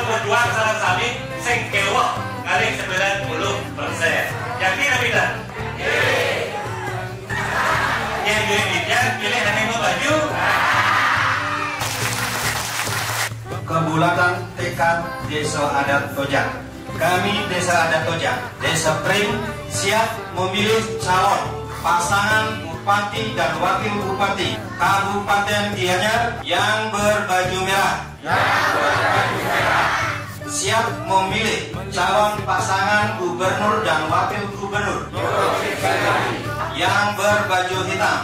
Berdua salah sami sing kewok kali 90%. Yakin apa tidak? Yang duitnya pilih animo baju. Kebulatan tekad Desa Adat Toja. Kami Desa Adat Toja, Desa Pring, siap memilih calon pasangan Bupati dan Wakil Bupati Kabupaten Gianyar yang berbaju merah. Siap memilih calon pasangan gubernur dan wakil gubernur yang berbaju hitam.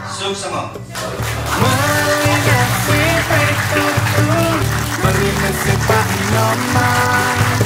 Suksema. Melintasi petutur, melintasi Pak Nyoman.